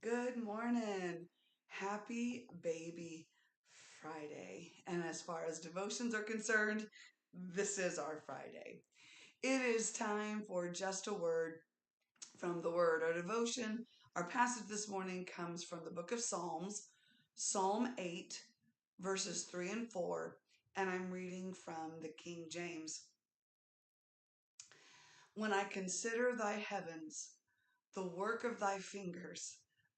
Good morning. Happy Baby Friday. And as far as devotions are concerned, this is our Friday. It is time for just a word from the Word. Our devotion, our passage this morning comes from the book of Psalms, Psalm 8, verses 3 and 4, and I'm reading from the King James. When I consider thy heavens, the work of thy fingers,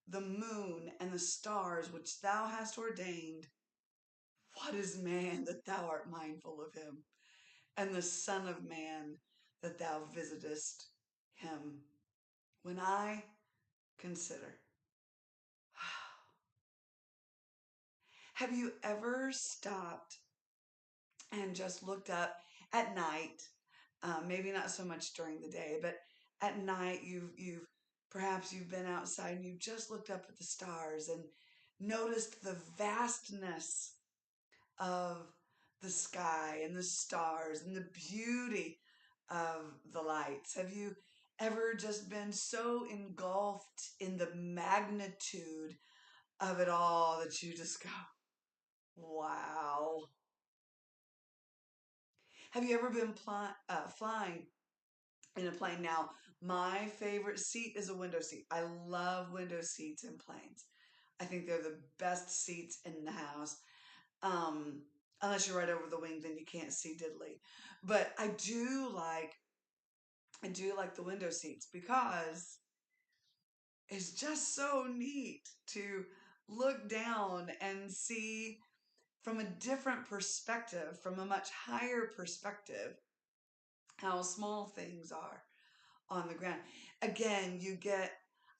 the moon and the stars which thou hast ordained. What is man that thou art mindful of him, and the Son of Man that thou visitest him? When I consider. Have you ever stopped and just looked up at night? Maybe not so much during the day, but at night you've been outside and you've just looked up at the stars and noticed the vastness of the sky and the stars and the beauty of the lights. Have you ever just been so engulfed in the magnitude of it all that you just go, wow? Have you ever been flying in a plane? Now, my favorite seat is a window seat. I love window seats in planes. I think they're the best seats in the house. Um, Unless you're right over the wing, then you can't see diddly. But I do like the window seats because it's just so neat to look down and see from a different perspective, from a much higher perspective, how small things are on the ground. Again,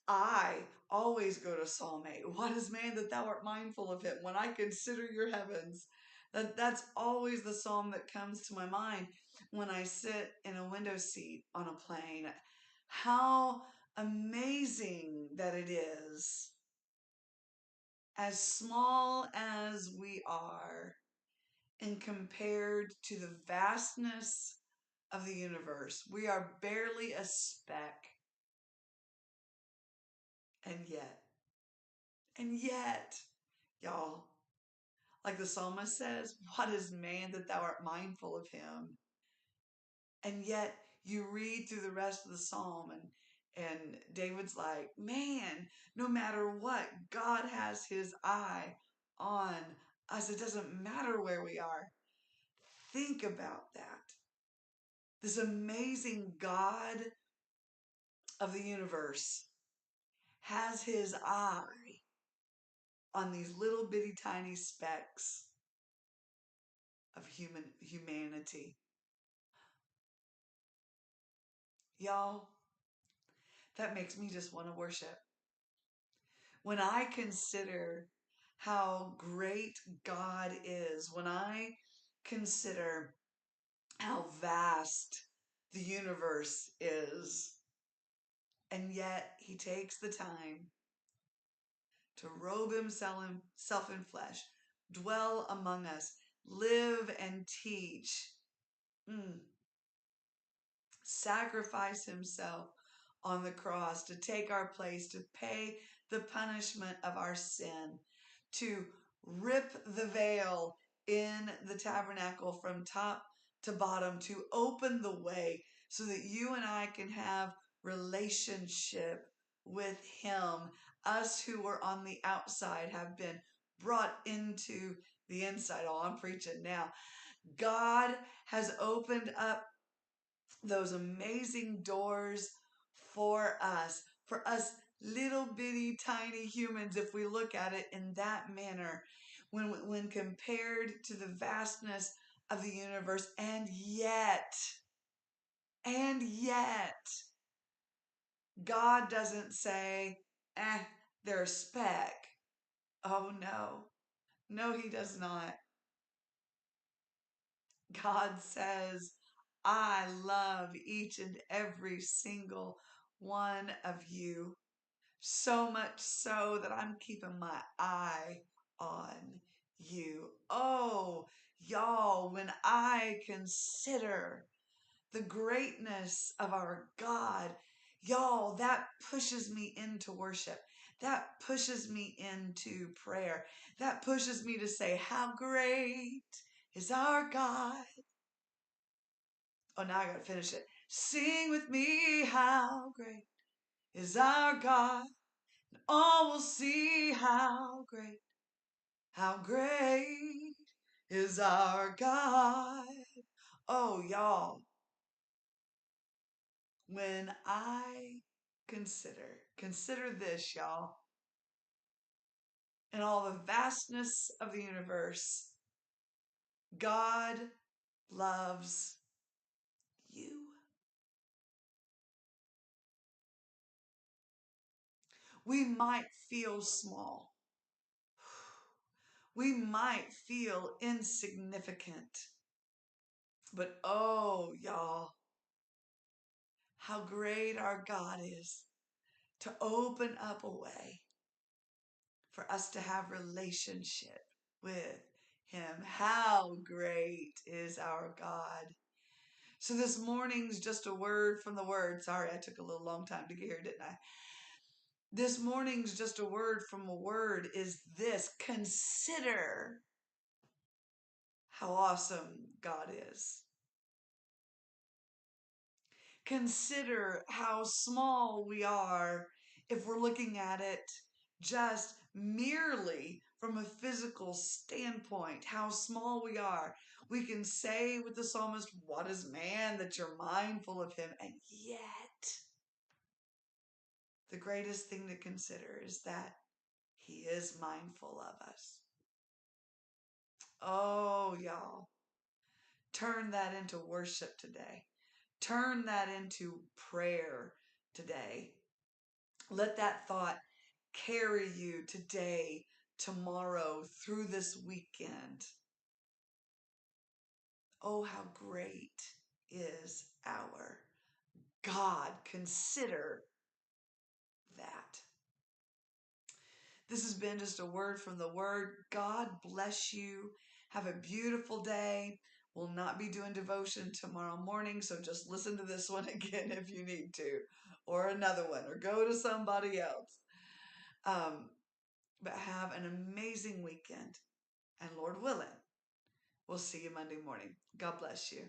I always go to Psalm 8. What is man that thou art mindful of him? When I consider your heavens, that's always the psalm that comes to my mind when I sit in a window seat on a plane. How amazing that it is, as small as we are, and compared to the vastness of the universe. We are barely a speck. And yet, y'all, like the psalmist says, what is man that thou art mindful of him? And yet you read through the rest of the psalm and David's like, man, no matter what, God has his eye on us. It doesn't matter where we are. Think about that. This amazing God of the universe has his eye on these little bitty tiny specks of humanity. Y'all, that makes me just want to worship. When I consider how great God is, when I consider how vast the universe is, and yet he takes the time to robe himself in flesh, dwell among us, live and teach, sacrifice himself on the cross to take our place, to pay the punishment of our sin, to rip the veil in the tabernacle from top to bottom, to open the way so that you and I can have relationship with him. Us who were on the outside have been brought into the inside. Oh, I'm preaching now. God has opened up those amazing doors for us little bitty tiny humans, if we look at it in that manner, when compared to the vastness of the universe. And yet, God doesn't say, they're a speck. Oh no, he does not. God says, I love each and every single one of you. So much so that I'm keeping my eye on you. Oh, y'all, when I consider the greatness of our God, y'all, that pushes me into worship. that pushes me into prayer. That pushes me to say, how great is our God. Oh, now I got to finish it. Sing with me, how great is our God. All will see how great is our God. Oh, y'all, when I consider this, y'all, in all the vastness of the universe, God loves you. We might feel small. We might feel insignificant. But oh, y'all, how great our God is to open up a way for us to have relationship with him. How great is our God. So this morning's just a word from the word. Sorry, I took a little long time to get here, didn't I? This morning's just a word from a word is this: consider how awesome God is. Consider how small we are if we're looking at it just merely from a physical standpoint, how small we are. We can say with the psalmist, what is man that you're mindful of him? And yet, the greatest thing to consider is that he is mindful of us. Oh, y'all, turn that into worship today. Turn that into prayer today. Let that thought carry you today, tomorrow, through this weekend. Oh, how great is our God. Consider that. This has been just a word from the word. God bless you. Have a beautiful day. We'll not be doing devotion tomorrow morning, so just listen to this one again if you need to, or another one, or go to somebody else. But have an amazing weekend, and Lord willing, we'll see you Monday morning. God bless you.